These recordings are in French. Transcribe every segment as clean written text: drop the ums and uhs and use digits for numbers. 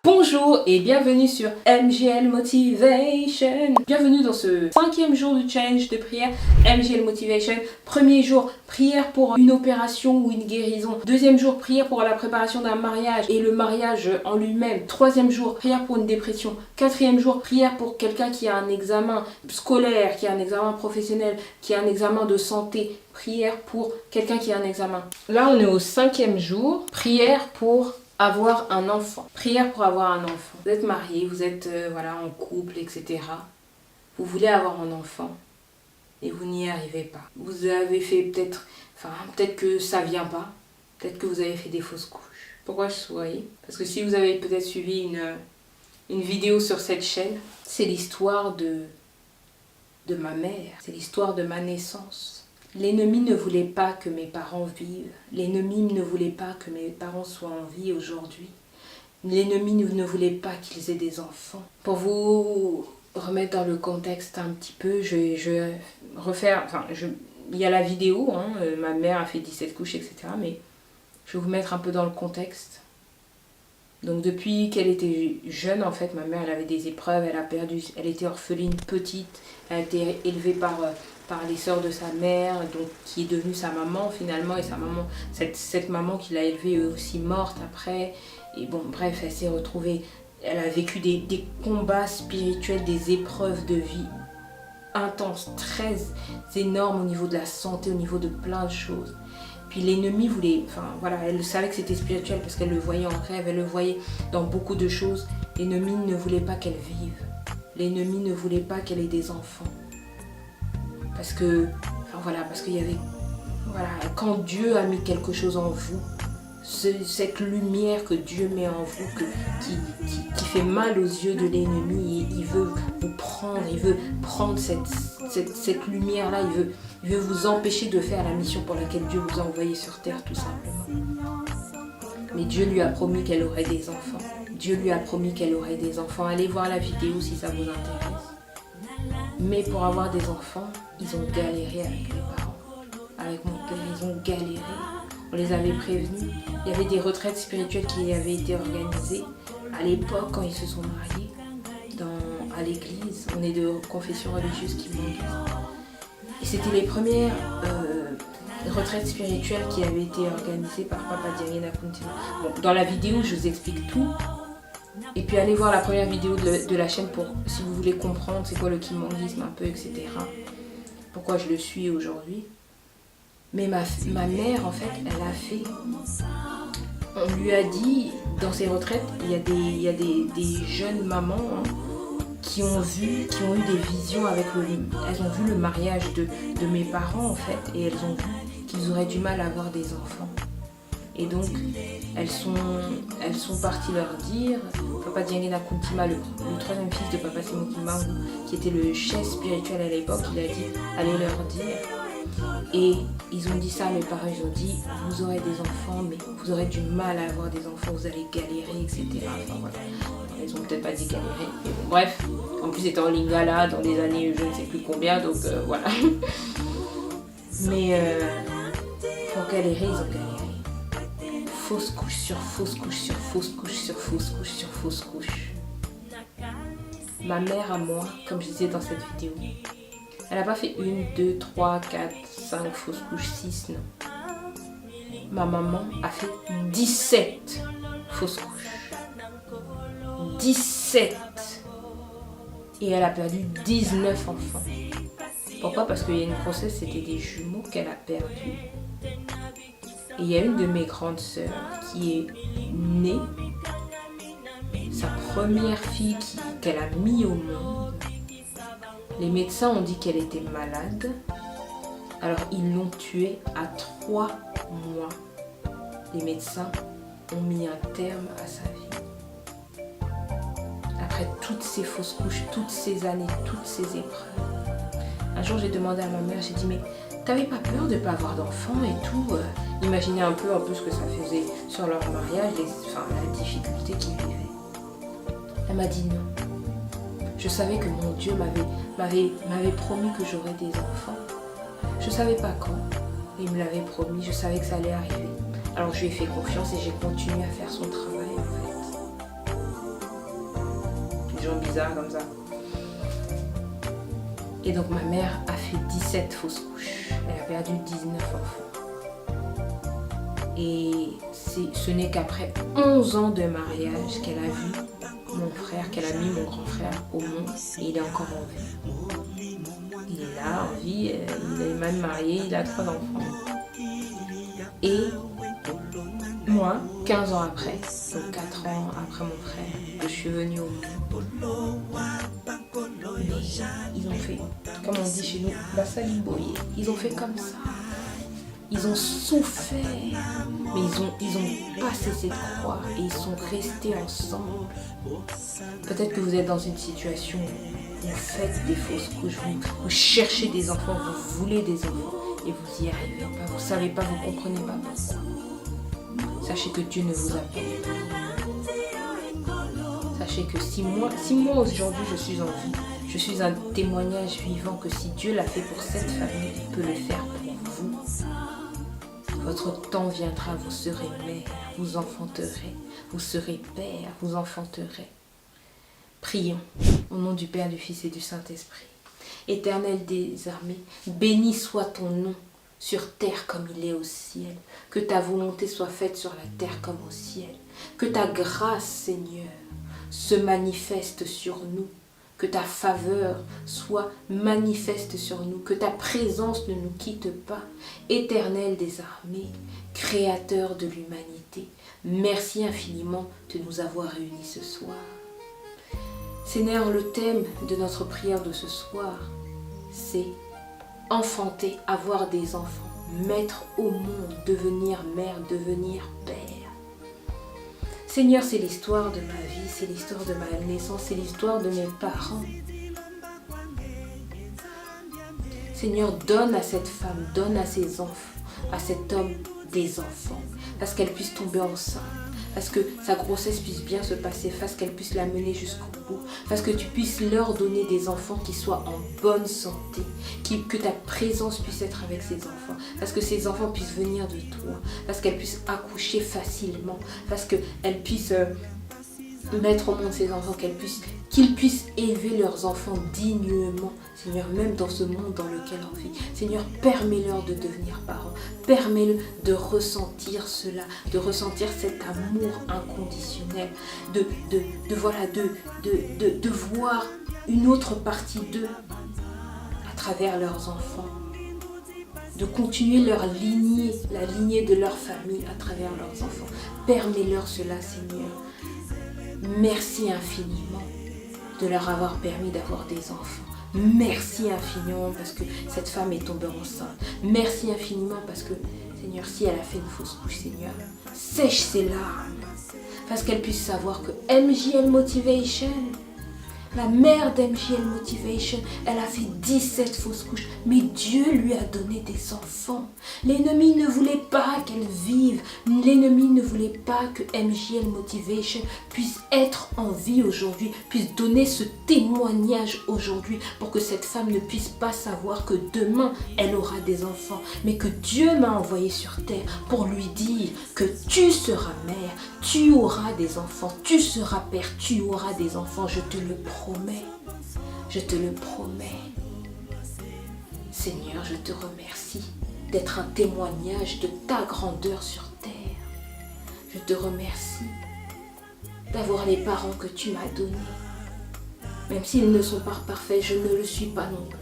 Bonjour et bienvenue sur MGL Motivation. Bienvenue dans ce 5e jour du challenge de prière MGL Motivation. Premier jour, prière pour une opération ou une guérison. Deuxième jour, prière pour la préparation d'un mariage et le mariage en lui-même. Troisième jour, prière pour une dépression. Quatrième jour, prière pour quelqu'un qui a un examen scolaire, qui a un examen professionnel, qui a un examen de santé. Prière pour quelqu'un qui a un examen. Là, on est au 5e jour. Prière pour avoir un enfant. Prière pour avoir un enfant. Vous êtes marié, vous êtes en couple, etc. Vous voulez avoir un enfant et vous n'y arrivez pas. Vous avez fait peut-être que ça vient pas. Peut-être que vous avez fait des fausses couches. Pourquoi je souris? Parce que si vous avez peut-être suivi une vidéo sur cette chaîne, c'est l'histoire de ma mère. C'est l'histoire de ma naissance. L'ennemi ne voulait pas que mes parents vivent. L'ennemi ne voulait pas que mes parents soient en vie aujourd'hui. L'ennemi ne voulait pas qu'ils aient des enfants. Pour vous remettre dans le contexte un petit peu, je vais refaire... il y a la vidéo, ma mère a fait 17 couches, etc. Mais je vais vous mettre un peu dans le contexte. Donc depuis qu'elle était jeune, en fait, ma mère, elle avait des épreuves, elle était orpheline petite, elle a été élevée par les sœurs de sa mère, donc qui est devenue sa maman finalement, et sa maman, cette maman qui l'a élevée est aussi morte après. Et bon, bref, elle s'est retrouvée, elle a vécu des combats spirituels, des épreuves de vie intenses, très énormes au niveau de la santé, au niveau de plein de choses. Puis l'ennemi voulait, elle savait que c'était spirituel parce qu'elle le voyait en rêve, elle le voyait dans beaucoup de choses. L'ennemi ne voulait pas qu'elle vive. L'ennemi ne voulait pas qu'elle ait des enfants. Parce qu'il y avait, quand Dieu a mis quelque chose en vous, cette lumière que Dieu met en vous, qui fait mal aux yeux de l'ennemi, et il veut vous prendre, il veut prendre cette lumière-là, il veut vous empêcher de faire la mission pour laquelle Dieu vous a envoyé sur terre, tout simplement. Mais Dieu lui a promis qu'elle aurait des enfants. Dieu lui a promis qu'elle aurait des enfants. Allez voir la vidéo si ça vous intéresse. Mais pour avoir des enfants, ils ont galéré avec les parents. Avec mon père, ils ont galéré. On les avait prévenus. Il y avait des retraites spirituelles qui avaient été organisées à l'époque quand ils se sont mariés à l'église. On est de confession religieuse qui m'ont dit. Et c'était les premières retraites spirituelles qui avaient été organisées par Papa Diagne Nakuntima. Bon, dans la vidéo, je vous explique tout. Et puis allez voir la première vidéo de la chaîne si vous voulez comprendre c'est quoi le kimangisme un peu, etc. Pourquoi je le suis aujourd'hui. Mais ma mère, en fait, elle a fait... On lui a dit, dans ses retraites, il y a des jeunes mamans qui ont eu des visions avec elles ont vu le mariage de mes parents, en fait, et elles ont vu qu'ils auraient du mal à avoir des enfants. Et donc, elles sont parties leur dire, Papa Diagne Nakuntima, le troisième fils de Papa Simon Kimbangu, qui était le chef spirituel à l'époque, il a dit, allez leur dire. Et ils ont dit ça à mes parents, ils ont dit, vous aurez des enfants, mais vous aurez du mal à avoir des enfants, vous allez galérer, etc. Ils ont peut-être pas dit galérer, mais bon, bref. En plus, c'était en lingala dans les années je ne sais plus combien, donc voilà. Mais pour galérer, ils ont galéré. Fausse couche sur fausse couche sur fausse couche sur fausse couche sur fausse couche. Ma mère à moi, comme je disais dans cette vidéo, elle n'a pas fait 1, 2, 3, 4, 5 fausses couches, 6, non. Ma maman a fait 17 fausses couches. 17. Et elle a perdu 19 enfants. Pourquoi? Parce qu'il y a une grossesse, c'était des jumeaux qu'elle a perdus. Et il y a une de mes grandes sœurs qui est née, sa première fille qu'elle a mis au monde. Les médecins ont dit qu'elle était malade, alors ils l'ont tuée à 3 mois. Les médecins ont mis un terme à sa vie. Après toutes ces fausses couches, toutes ces années, toutes ces épreuves. Un jour j'ai demandé à ma mère, j'ai dit mais t'avais pas peur de ne pas avoir d'enfants et tout Imaginez un peu ce que ça faisait sur leur mariage, la difficulté qu'ils vivaient. Elle m'a dit non. Je savais que mon Dieu m'avait promis que j'aurais des enfants. Je ne savais pas quand. Il me l'avait promis, je savais que ça allait arriver. Alors je lui ai fait confiance et j'ai continué à faire son travail en fait. bizarre comme ça. Et donc ma mère a fait 17 fausses couches. Elle a perdu 19 enfants. Et ce n'est qu'après 11 ans de mariage qu'elle a vu mon frère, qu'elle a mis mon grand frère au monde. Et il est encore en vie. Il est là en vie, il est même marié, il a 3 enfants. Et moi, 15 ans après, donc 4 ans après mon frère, je suis venue au monde. Mais ils ont fait, comme on dit chez nous, la saliboyer. Ils ont fait comme ça. Ils ont souffert, mais ils ont pas cessé de croire et ils sont restés ensemble. Peut-être que vous êtes dans une situation où vous faites des fausses couches, vous cherchez des enfants, vous voulez des enfants et vous n'y arrivez pas, vous ne savez pas, vous ne comprenez pas pourquoi. Sachez que Dieu ne vous appelle pas. Sachez que si moi aujourd'hui je suis en vie, je suis un témoignage vivant que si Dieu l'a fait pour cette famille, il peut le faire pour vous. Votre temps viendra, vous serez mère, vous enfanterez, vous serez père, vous enfanterez. Prions au nom du Père, du Fils et du Saint-Esprit. Éternel des armées, béni soit ton nom sur terre comme il est au ciel. Que ta volonté soit faite sur la terre comme au ciel. Que ta grâce, Seigneur, se manifeste sur nous. Que ta faveur soit manifeste sur nous, que ta présence ne nous quitte pas. Éternel des armées, créateur de l'humanité, merci infiniment de nous avoir réunis ce soir. Seigneur, le thème de notre prière de ce soir, c'est enfanter, avoir des enfants, mettre au monde, devenir mère, devenir père. Seigneur, c'est l'histoire de ma vie, c'est l'histoire de ma naissance, c'est l'histoire de mes parents. Seigneur, donne à cette femme, donne à ses enfants, à cet homme des enfants, parce qu'elle puisse tomber enceinte, parce que sa grossesse puisse bien se passer, parce qu'elle puisse la mener jusqu'au bout, parce que tu puisses leur donner des enfants qui soient en bonne santé, que ta présence puisse être avec ces enfants, parce que ces enfants puissent venir de toi, parce qu'elles puissent accoucher facilement, parce qu'elles puissent mettre au monde ces enfants, qu'ils puissent élever leurs enfants dignement, Seigneur, même dans ce monde dans lequel on vit. Seigneur, permets-leur de devenir parents, permets-leur de ressentir cela, de ressentir cet amour inconditionnel, de voir une autre partie d'eux à travers leurs enfants, de continuer leur lignée, la lignée de leur famille à travers leurs enfants. Permets-leur cela, Seigneur. Merci infiniment de leur avoir permis d'avoir des enfants. Merci infiniment parce que cette femme est tombée enceinte. Merci infiniment parce que, Seigneur, si elle a fait une fausse couche, Seigneur, sèche ses larmes. Parce qu'elle puisse savoir que MJL Motivation, la mère d'MJL Motivation, elle a fait 17 fausses couches, mais Dieu lui a donné des enfants. L'ennemi ne voulait pas qu'elle vive. L'ennemi ne voulait pas que MJL Motivation puisse être en vie aujourd'hui, puisse donner ce témoignage aujourd'hui pour que cette femme ne puisse pas savoir que demain, elle aura des enfants. Mais que Dieu m'a envoyé sur terre pour lui dire que tu seras mère, tu auras des enfants, tu seras père, tu auras des enfants, je te le promets. Je te le promets. Seigneur, je te remercie d'être un témoignage de ta grandeur sur terre. Je te remercie d'avoir les parents que tu m'as donnés. Même s'ils ne sont pas parfaits, je ne le suis pas non plus.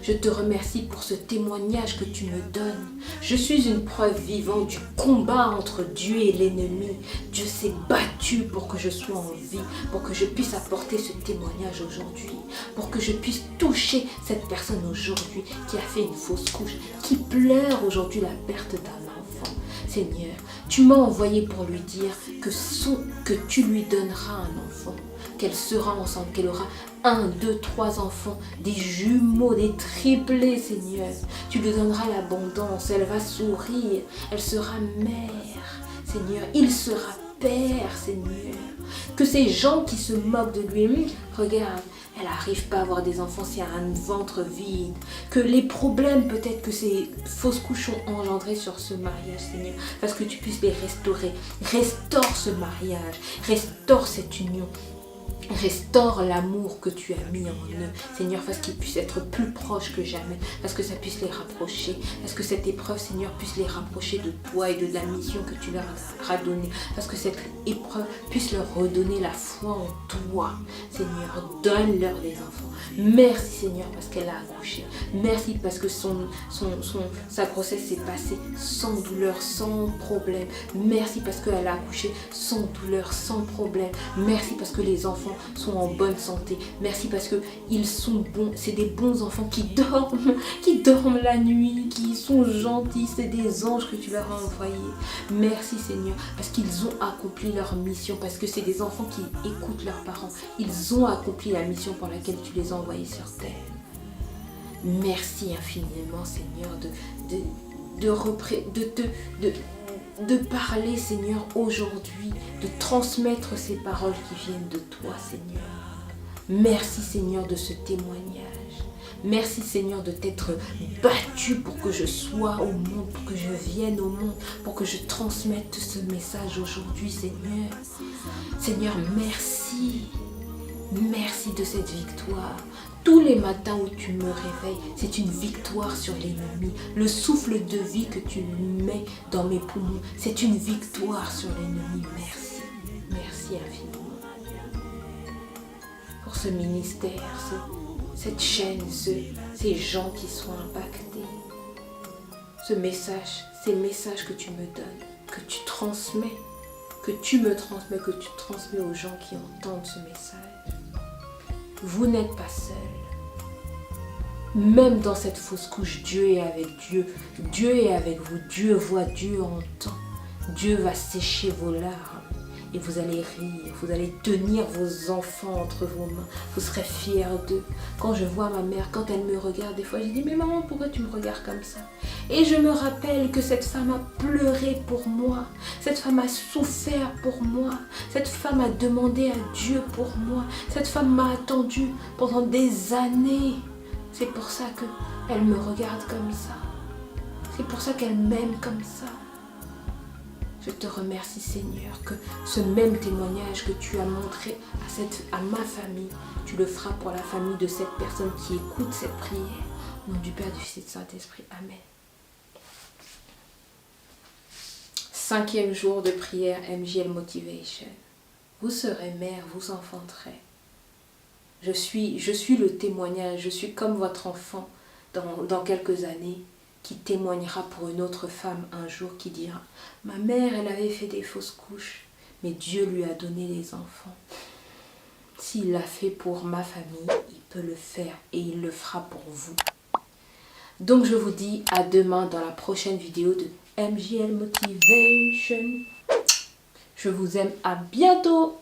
Je te remercie pour ce témoignage que tu me donnes. Je suis une preuve vivante du combat entre Dieu et l'ennemi. Dieu s'est battu pour que je sois en vie, pour que je puisse apporter ce témoignage aujourd'hui, pour que je puisse toucher cette personne aujourd'hui qui a fait une fausse couche, qui pleure aujourd'hui la perte d'un enfant. Seigneur, tu m'as envoyé pour lui dire que tu lui donneras un enfant, qu'elle sera enceinte, qu'elle aura 1, 2, 3 enfants, des jumeaux, des triplés, Seigneur. Tu lui donneras l'abondance, elle va sourire, elle sera mère, Seigneur. Il sera père, Seigneur. Que ces gens qui se moquent de lui, regarde, elle n'arrive pas à avoir des enfants, c'est un ventre vide. Que les problèmes peut-être que ces fausses couches ont engendrés sur ce mariage, Seigneur, parce que tu puisses les restaurer. Restaure ce mariage, restaure cette union. Restaure l'amour que tu as mis en eux, Seigneur, fasse qu'ils puissent être plus proches que jamais, parce que ça puisse les rapprocher, parce que cette épreuve, Seigneur, puisse les rapprocher de toi et de la mission que tu leur as donnée, parce que cette épreuve puisse leur redonner la foi en toi, Seigneur, donne-leur des enfants. Merci, Seigneur, parce qu'elle a accouché, merci parce que sa grossesse s'est passée sans douleur, sans problème, merci parce qu'elle a accouché sans douleur, sans problème, merci parce que les enfants sont en bonne santé. Merci parce que ils sont bons. C'est des bons enfants qui dorment la nuit, qui sont gentils. C'est des anges que tu leur as envoyés. Merci Seigneur parce qu'ils ont accompli leur mission. Parce que c'est des enfants qui écoutent leurs parents. Ils ont accompli la mission pour laquelle tu les as envoyés sur terre. Merci infiniment Seigneur de parler, Seigneur, aujourd'hui, de transmettre ces paroles qui viennent de toi, Seigneur. Merci, Seigneur, de ce témoignage. Merci, Seigneur, de t'être battu pour que je sois au monde, pour que je vienne au monde, pour que je transmette ce message aujourd'hui, Seigneur. Seigneur, merci. Merci de cette victoire. Tous les matins où tu me réveilles, c'est une victoire sur l'ennemi. Le souffle de vie que tu mets dans mes poumons, c'est une victoire sur l'ennemi. Merci. Merci infiniment. Pour ce ministère, cette chaîne, ces gens qui sont impactés. Ces messages que tu me donnes, que tu transmets, que tu me transmets, que tu transmets aux gens qui entendent ce message. Vous n'êtes pas seul. Même dans cette fausse couche, Dieu est avec Dieu. Dieu est avec vous. Dieu voit, Dieu entend. Dieu va sécher vos larmes. Et vous allez rire. Vous allez tenir vos enfants entre vos mains. Vous serez fiers d'eux. Quand je vois ma mère, quand elle me regarde, des fois je dis « Mais maman, pourquoi tu me regardes comme ça ?» Et je me rappelle que cette femme a pleuré pour moi. Cette femme a souffert pour moi. Cette femme a demandé à Dieu pour moi. Cette femme m'a attendu pendant des années. C'est pour ça qu'elle me regarde comme ça. C'est pour ça qu'elle m'aime comme ça. Je te remercie Seigneur que ce même témoignage que tu as montré à ma famille, tu le feras pour la famille de cette personne qui écoute cette prière. Au nom du Père, du Fils et du Saint-Esprit. Amen. 5e jour de prière MJL Motivation. Vous serez mère, vous enfanterez. Je suis le témoignage, je suis comme votre enfant dans quelques années qui témoignera pour une autre femme un jour qui dira « Ma mère, elle avait fait des fausses couches, mais Dieu lui a donné des enfants. S'il l'a fait pour ma famille, il peut le faire et il le fera pour vous. » Donc je vous dis à demain dans la prochaine vidéo de MJL Motivation. Je vous aime, à bientôt.